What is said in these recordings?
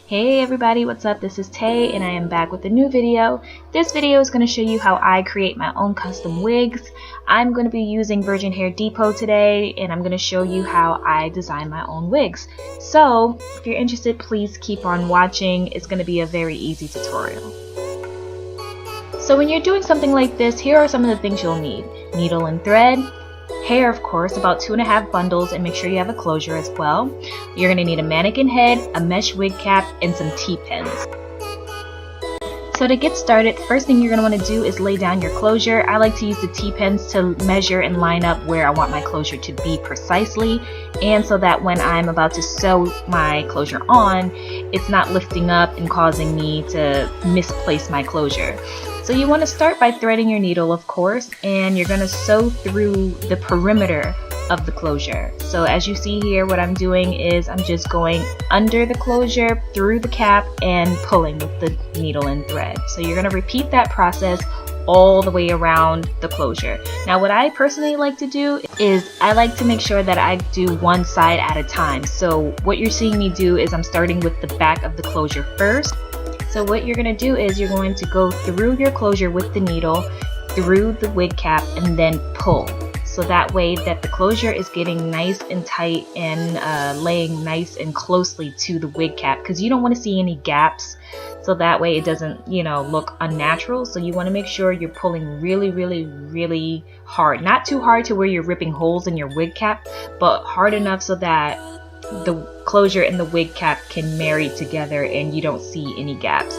Hey everybody, what's up? This is Tay and I am back with a new video. This video is going to show you how I create my own custom wigs. I'm going to be using Virgin Hair Depot today and I'm going to show you how I design my own wigs. So if you're interested, please keep on watching. It's going to be a very easy tutorial. So when you're doing something like this, here are some of the things you'll need. Needle and thread. Hair, of course, about 2.5 bundles, and make sure you have a closure as well. You're going to need a mannequin head, a mesh wig cap, and some T-pins. So to get started, first thing you're going to want to do is lay down your closure. I like to use the T-pins to measure and line up where I want my closure to be precisely, and so that when I'm about to sew my closure on, it's not lifting up and causing me to misplace my closure. So you want to start by threading your needle, of course, and you're going to sew through the perimeter of the closure. So as you see here, what I'm doing is I'm just going under the closure, through the cap, and pulling with the needle and thread. So you're going to repeat that process all the way around the closure. Now what I personally like to do is I like to make sure that I do one side at a time. So what you're seeing me do is I'm starting with the back of the closure first. So what you're going to do is you're going to go through your closure with the needle, through the wig cap, and then pull. So that way that the closure is getting nice and tight and laying nice and closely to the wig cap, because you don't want to see any gaps. So that way it doesn't, look unnatural. So you want to make sure you're pulling really, really, really hard. Not too hard to where you're ripping holes in your wig cap, but hard enough so that the closure and the wig cap can marry together and you don't see any gaps.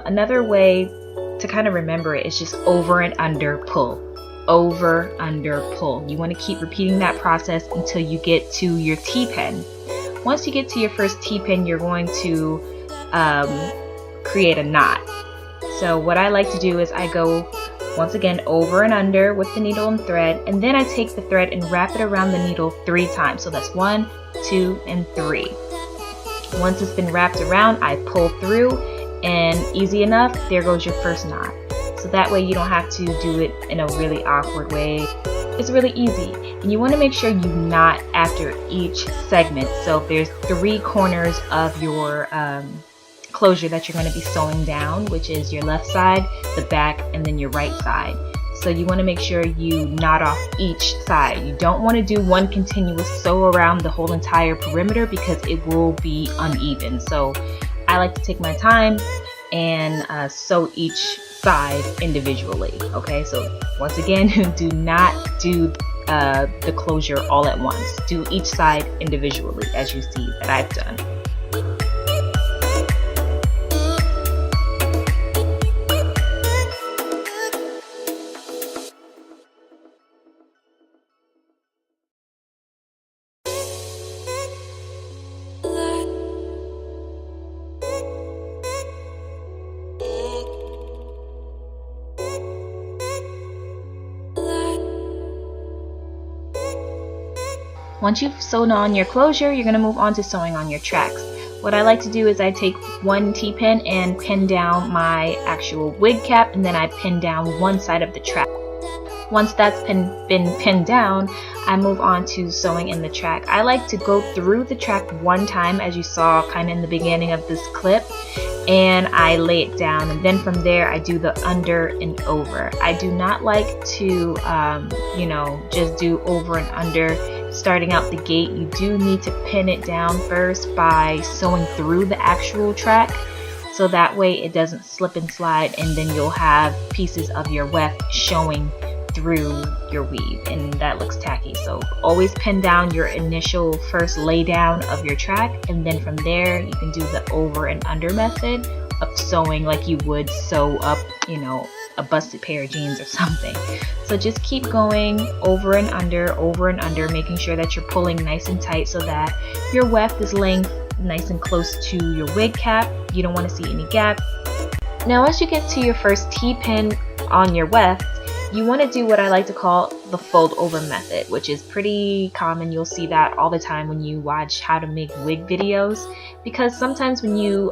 Another way to kind of remember it is just over and under pull. Over, under, pull. You want to keep repeating that process until you get to your T-pin. Once you get to your first T-pin, you're going to create a knot. So what I like to do is I go once again over and under with the needle and thread, and then I take the thread and wrap it around the needle 3 times. So that's 1, 2, and 3. Once it's been wrapped around, I pull through, and easy enough, there goes your first knot. So that way you don't have to do it in a really awkward way. It's really easy, and you want to make sure you knot after each segment. So if there's 3 corners of your closure that you're going to be sewing down, which is your left side, the back, and then your right side. So you want to make sure you knot off each side. You don't want to do one continuous sew around the whole entire perimeter because it will be uneven. So I like to take my time and sew each side individually. Okay, so once again, do not do the closure all at once. Do each side individually, as you see that I've done. Once you've sewn on your closure, you're going to move on to sewing on your tracks. What I like to do is I take one T-pin and pin down my actual wig cap, and then I pin down one side of the track. Once that's been pinned down, I move on to sewing in the track. I like to go through the track one time, as you saw kind of in the beginning of this clip, and I lay it down, and then from there I do the under and over. I do not like to just do over and under. Starting out the gate, you do need to pin it down first by sewing through the actual track, so that way it doesn't slip and slide, and then you'll have pieces of your weft showing through your weave, and that looks tacky. So always pin down your initial first lay down of your track, and then from there you can do the over and under method of sewing like you would sew up a busted pair of jeans or something. So just keep going over and under, making sure that you're pulling nice and tight so that your weft is laying nice and close to your wig cap. You don't want to see any gap. Now as you get to your first T-pin on your weft, you want to do what I like to call the fold over method, which is pretty common. You'll see that all the time when you watch how to make wig videos, because sometimes when you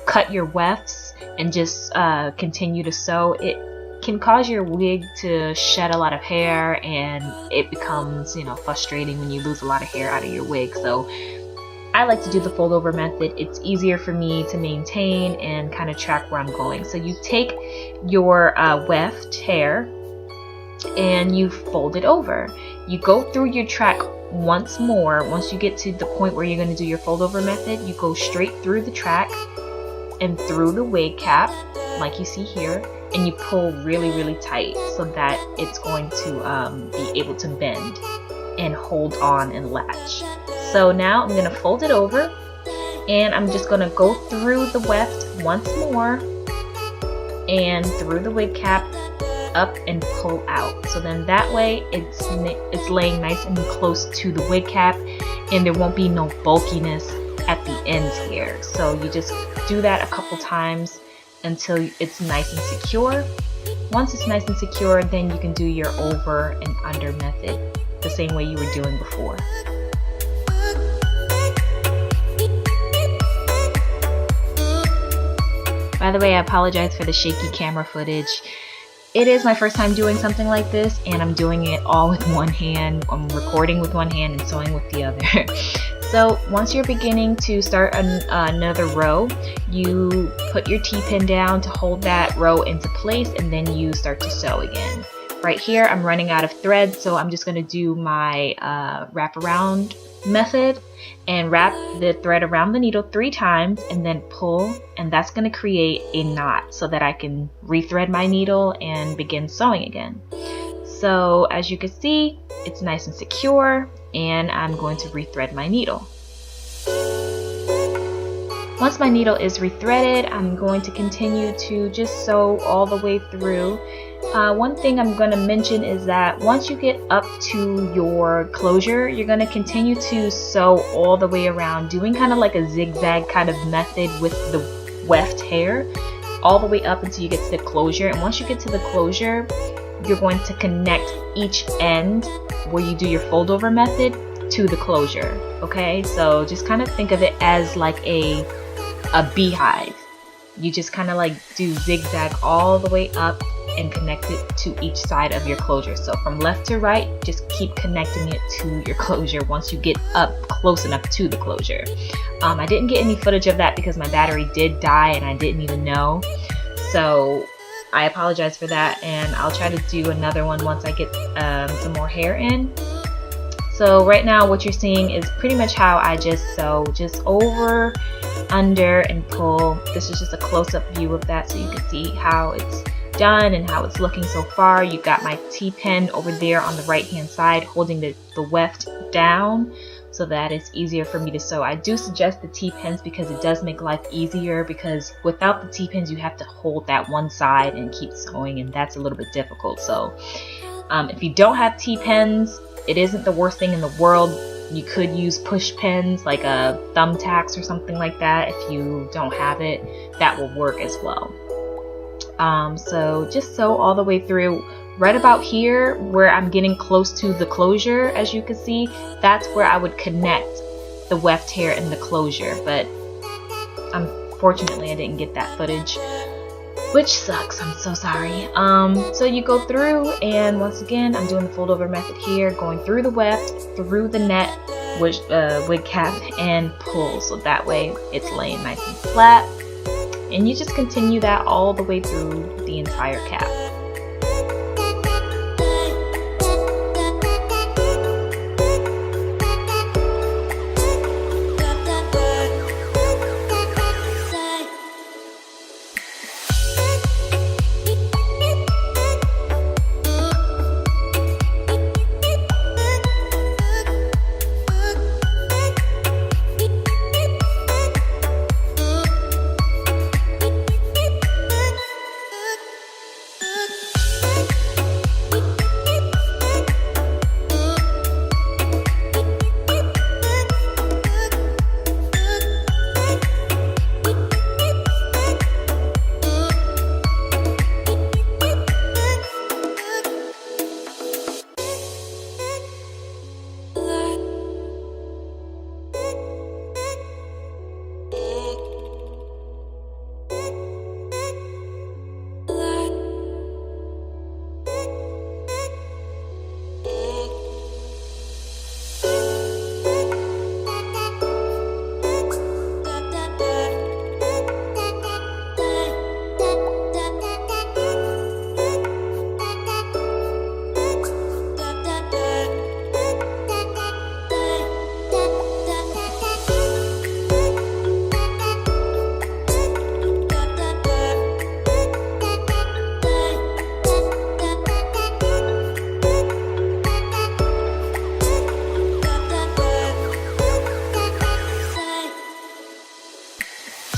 cut your wefts and just continue to sew, it can cause your wig to shed a lot of hair, and it becomes, you know, frustrating when you lose a lot of hair out of your wig. So I like to do the fold over method. It's easier for me to maintain and kind of track where I'm going. So you take your weft hair and you fold it over. You go through your track once more. Once you get to the point where you're going to do your fold over method, you go straight through the track and through the wig cap like you see here, and you pull really tight so that it's going to be able to bend and hold on and latch. So now I'm going to fold it over, and I'm just going to go through the weft once more and through the wig cap, up and pull out. So then that way it's laying nice and close to the wig cap, and there won't be no bulkiness at the ends here. So you just do that a couple times until it's nice and secure. Once it's nice and secure, then you can do your over and under method the same way you were doing before. By the way, I apologize for the shaky camera footage. It is my first time doing something like this, and I'm doing it all with one hand. I'm recording with one hand and sewing with the other. So once you're beginning to start another row, you put your T-pin down to hold that row into place, and then you start to sew again. Right here, I'm running out of thread, so I'm just going to do my wraparound method and wrap the thread around the needle 3 times and then pull, and that's going to create a knot so that I can rethread my needle and begin sewing again. So as you can see, it's nice and secure, and I'm going to rethread my needle. Once my needle is rethreaded, I'm going to continue to just sew all the way through. One thing I'm going to mention is that once you get up to your closure, you're going to continue to sew all the way around, doing kind of like a zigzag kind of method with the weft hair, all the way up until you get to the closure. And once you get to the closure, you're going to connect each end where you do your fold over method to the closure. Okay, so just kind of think of it as like a beehive. You just kind of like do zigzag all the way up and connect it to each side of your closure. So from left to right, just keep connecting it to your closure once you get up close enough to the closure. I didn't get any footage of that because my battery did die and I didn't even know. So I apologize for that, and I'll try to do another one once I get some more hair in. So right now what you're seeing is pretty much how I just sew, just over, under, and pull. This is just a close-up view of that so you can see how it's done and how it's looking so far. You got my T-pin over there on the right hand side holding the weft down so that it's easier for me to sew. I do suggest the T-pins because it does make life easier, because without the T-pins you have to hold that one side and keep sewing, and that's a little bit difficult. So if you don't have T-pins, it isn't the worst thing in the world. You could use push pins like a thumbtacks or something like that. If you don't have it, that will work as well. So just sew all the way through. Right about here where I'm getting close to the closure, as you can see, that's where I would connect the weft hair in the closure, but unfortunately I didn't get that footage, which sucks. I'm so sorry. So you go through, and once again I'm doing the fold over method here, going through the weft, through the net, which wig cap, and pull, so that way it's laying nice and flat. And you just continue that all the way through the entire cap.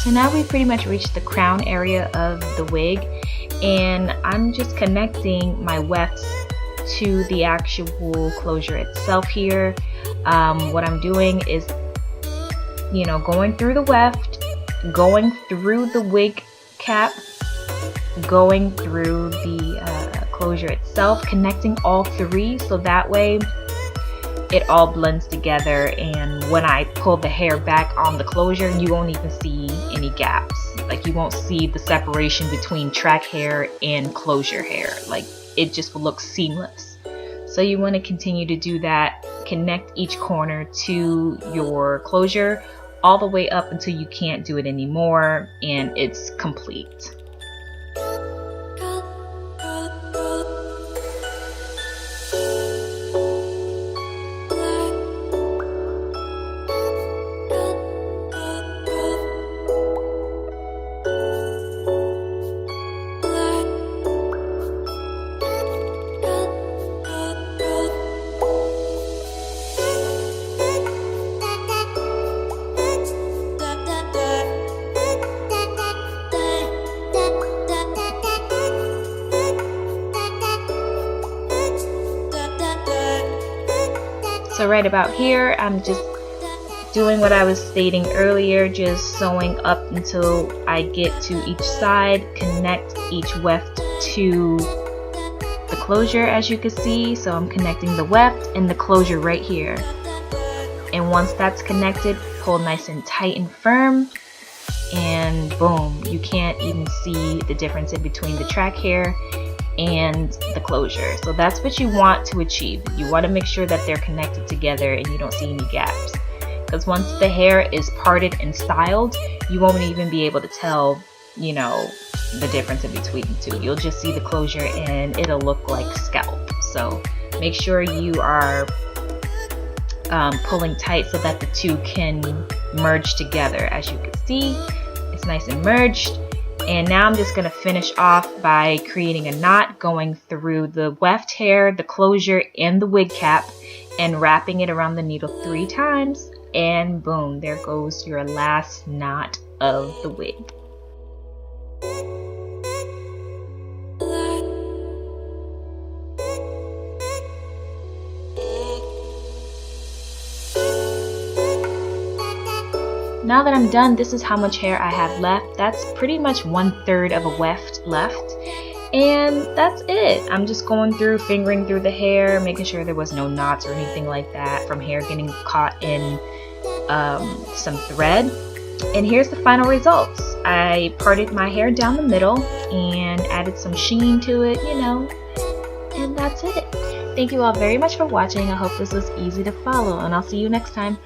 So now we've pretty much reached the crown area of the wig, and I'm just connecting my wefts to the actual closure itself here. What I'm doing is, you know, going through the weft, going through the wig cap, going through the closure itself, connecting all three so that way it all blends together, and when I pull the hair back on the closure, you won't even see any gaps. Like, you won't see the separation between track hair and closure hair. Like, it just will look seamless. So you want to continue to do that. Connect each corner to your closure all the way up until you can't do it anymore and it's complete. So right about here, I'm just doing what I was stating earlier, just sewing up until I get to each side, connect each weft to the closure, as you can see. So I'm connecting the weft and the closure right here. And once that's connected, pull nice and tight and firm, and boom, you can't even see the difference in between the track hair and the closure. So that's what you want to achieve. You want to make sure that they're connected together and you don't see any gaps, because once the hair is parted and styled, you won't even be able to tell, you know, the difference in between the two. You'll just see the closure and it'll look like scalp. So make sure you are pulling tight so that the two can merge together. As you can see, it's nice and merged. And now I'm just going to finish off by creating a knot, going through the weft hair, the closure, and the wig cap, and wrapping it around the needle 3 times. And boom, there goes your last knot of the wig. Now that I'm done, this is how much hair I have left. That's pretty much 1/3 of a weft left. And that's it. I'm just going through, fingering through the hair, making sure there was no knots or anything like that from hair getting caught in some thread. And here's the final results. I parted my hair down the middle and added some sheen to it, you know, and that's it. Thank you all very much for watching. I hope this was easy to follow, and I'll see you next time.